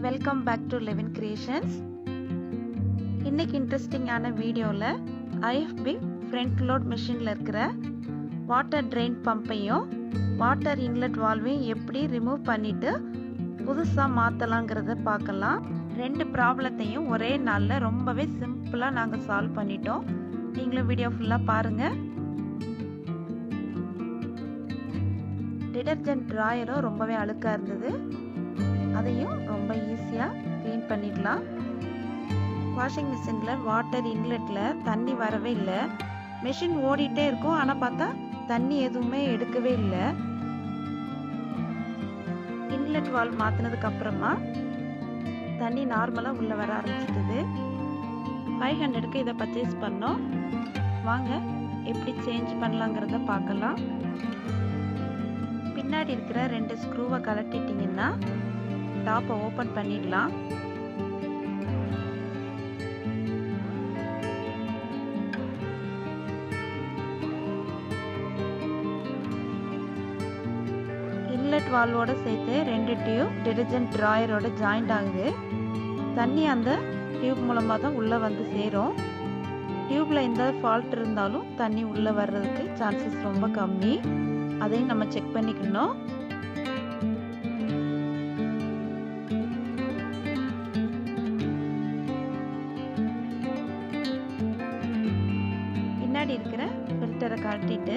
Welcome back to Levin Creations. இன்னைக்கு இன்ட்ரெஸ்டிங்கான வீடியோவில் IFB ஃப்ரண்ட் லோட் மிஷினில் இருக்கிற வாட்டர் ட்ரெயின் பம்பையும் வாட்டர் இன்லெட் வால்வையும் எப்படி ரிமூவ் பண்ணிவிட்டு புதுசாக மாற்றலாங்கிறத பார்க்கலாம். ரெண்டு ப்ராப்ளத்தையும் ஒரே நாளில் ரொம்பவே சிம்பிளாக நாங்கள் சால்வ் பண்ணிட்டோம். நீங்களும் வீடியோ ஃபுல்லாக பாருங்கள். டிடர்ஜென்ட் ட்ராயரும் ரொம்பவே அழுக்காக இருந்தது, அதையும் ரொம்ப ஈஸியாக க்ளீன் பண்ணிடலாம். வாஷிங் மிஷினில் வாட்டர் இன்லெட்டில் தண்ணி வரவே இல்லை. மிஷின் ஓடிட்டே இருக்கும், ஆனால் பார்த்தா தண்ணி எதுவுமே எடுக்கவே இல்லை. இன்லெட் வால்வ் மாற்றினதுக்கு அப்புறமா தண்ணி நார்மலாக உள்ளே வர ஆரம்பிச்சிட்டது. 500க்கு இதை பர்ச்சேஸ் பண்ணோம். வாங்க எப்படி சேஞ்ச் பண்ணலாங்கிறத பார்க்கலாம். பின்னாடி இருக்கிற ரெண்டு ஸ்க்ரூவை கலட்டிட்டிங்கன்னா டாப்பை ஓப்பன் பண்ணிடலாம். இன்லெட் வால்வோட சேர்த்து ரெண்டு டியூப் டிடர்ஜென்ட் ட்ராயரோட ஜாயிண்ட் ஆகுது. தண்ணி அந்த டியூப் மூலமாக தான் உள்ளே வந்து சேரும். டியூப்ல எந்த ஃபால்ட் இருந்தாலும் தண்ணி உள்ளே வர்றதுக்கு சான்சஸ் ரொம்ப கம்மி. அதையும் நம்ம செக் பண்ணிக்கணும். பின்னாடி இருக்கிற ஃபில்டரை கழட்டிட்டு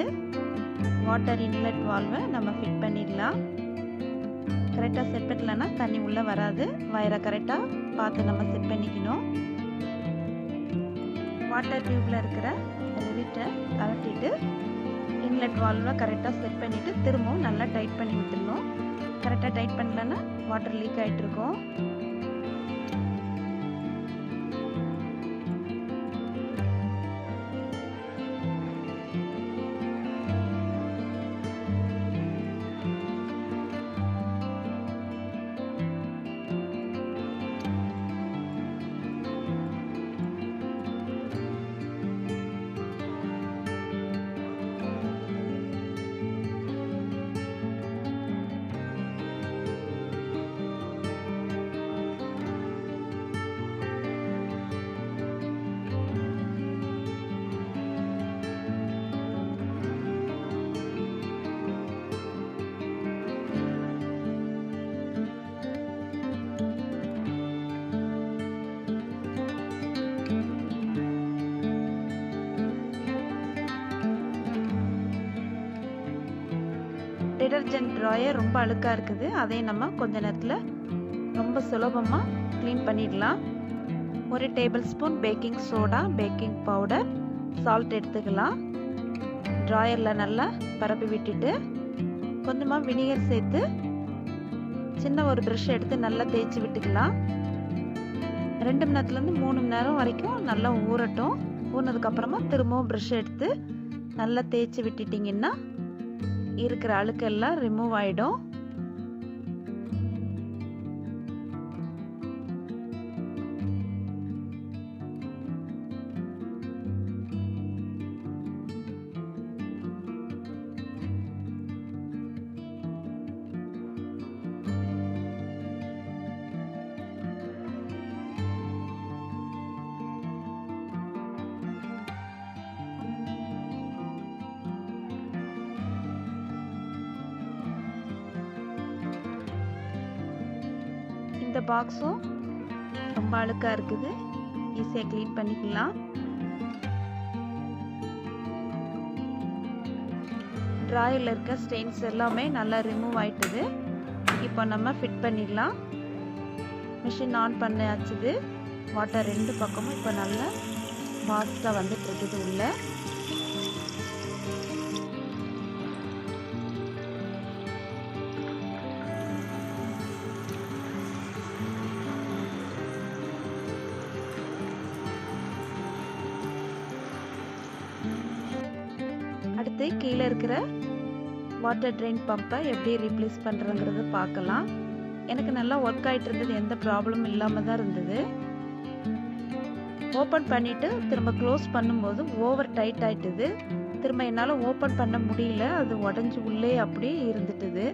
வாட்டர் இன்லெட் வால்வை நம்ம ஃபிட் பண்ணிடலாம். கரெக்டாக செட் பண்ணலன்னா தண்ணி உள்ளே வராது. வயரை கரெக்டாக பார்த்து நம்ம செட் பண்ணிக்கணும். வாட்டர் டியூப்ல இருக்கிற லிட்டை கழட்டிட்டு இன்லெட் வால்வை கரெக்டாக செட் பண்ணிவிட்டு திரும்பவும் நல்லா டைட் பண்ணி விட்டுடணும். கரெக்டாக டைட் பண்ணலன்னா வாட்டர் லீக் ஆகிட்டு இருக்கும். டிடர்ஜென்ட் ட்ராயர் ரொம்ப அழுக்காக இருக்குது. அதையும் நம்ம கொஞ்ச நேரத்தில் ரொம்ப சுலபமாக க்ளீன் பண்ணிடலாம். ஒரு table spoon baking soda, baking powder, salt எடுத்துக்கலாம். ட்ராயரில் நல்லா பரப்பி விட்டுட்டு கொஞ்சமாக வினிகர் சேர்த்து சின்ன ஒரு ப்ரஷ் எடுத்து நல்லா தேய்ச்சி விட்டுக்கலாம். 2 மணி நேரத்துலேருந்து 3 மணி நேரம் வரைக்கும் நல்லா ஊறட்டும். ஊறினதுக்கப்புறமா திரும்பவும் ப்ரஷ் எடுத்து நல்லா தேய்ச்சி விட்டுட்டிங்கன்னா இருக்கிற அழுக்கெல்லாம் ரிமூவ் ஆயிடும். இந்த பாக்ஸும் ரொம்ப அழுக்காக இருக்குது, ஈஸியாக க்ளீன் பண்ணிக்கலாம். ட்ராயரில் இருக்க ஸ்டெயின்ஸ் எல்லாமே நல்லா ரிமூவ் ஆயிட்டுது. இப்போ நம்ம ஃபிட் பண்ணிடலாம். Machine on பண்ணியாச்சுது. வாட்டர் ரெண்டு பக்கமும் இப்போ நல்லா ஃபாஸ்ட்டாக வந்துட்டு இருக்குது உள்ள. அடுத்து கீழே இருக்கிற வாட்டர் ட்ரெயின் பம்பை எப்படி ரீப்ளேஸ் பண்ணுறங்கிறத பார்க்கலாம். எனக்கு நல்லா ஒர்க் ஆகிட்டு இருந்தது, எந்த ப்ராப்ளமும் இல்லாமல் தான் இருந்தது. ஓப்பன் பண்ணிவிட்டு திரும்ப க்ளோஸ் பண்ணும்போது ஓவர் டைட் ஆகிட்டுது. திரும்ப என்னால் ஓப்பன் பண்ண முடியல, அது உடஞ்சி உள்ளே அப்படியே இருந்துட்டுது.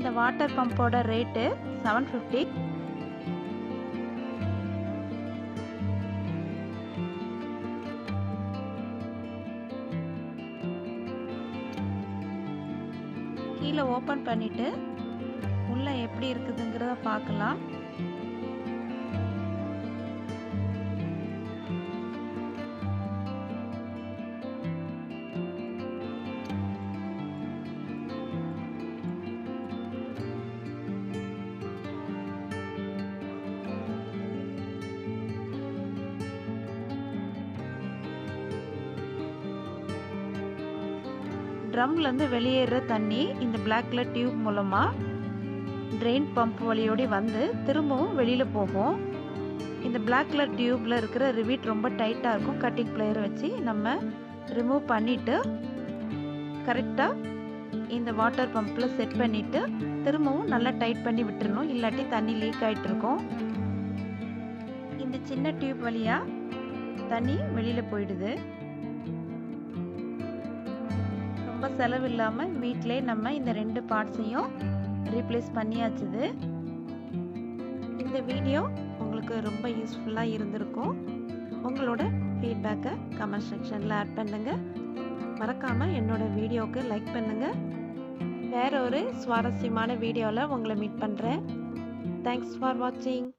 இந்த வாட்டர் பம்போட ரேட்டு 750. கீழே ஓபன் பண்ணிட்டு உள்ள எப்படி இருக்குதுங்கிறத பார்க்கலாம். ட்ரம்ல இருந்து வெளியேற தண்ணி இந்த black கலர் டியூப் மூலமா ட்ரெயின் பம்ப் வழியோடி வந்து திரும்பவும் வெளியில போகும். இந்த black கலர் டியூப்ல இருக்கிற ரிவீட் ரொம்ப டைட்டா இருக்கும். கட்டிங் பிளேயர் வச்சு நம்ம ரிமூவ் பண்ணிட்டு கரெக்டா இந்த வாட்டர் பம்ப்ல செட் பண்ணிட்டு திரும்பவும் நல்லா டைட் பண்ணி விட்டுறணும். இல்லாட்டி தண்ணி லீக் ஆயிட்டு இருக்கும். இந்த சின்ன டியூப் வழியா தண்ணி வெளியில போயிடுது. ரொம்ப செலவு இல்லாம வீட்டிலே நம்ம இந்த 2 பார்ட்ஸையும் ரீப்ளேஸ் பண்ணியாச்சுது. இந்த வீடியோ உங்களுக்கு ரொம்ப யூஸ்ஃபுல்லா இருந்திருக்கும். உங்களோட ஃபீட்பேக்கை கமெண்ட் செக்ஷன்ல ஆட் பண்ணுங்க. மறக்காம என்னோட வீடியோக்கு லைக் பண்ணுங்க. வேற ஒரு சுவாரஸ்யமான வீடியோல உங்களை மீட் பண்றேன். தேங்க்ஸ் ஃபார் வாட்சிங்.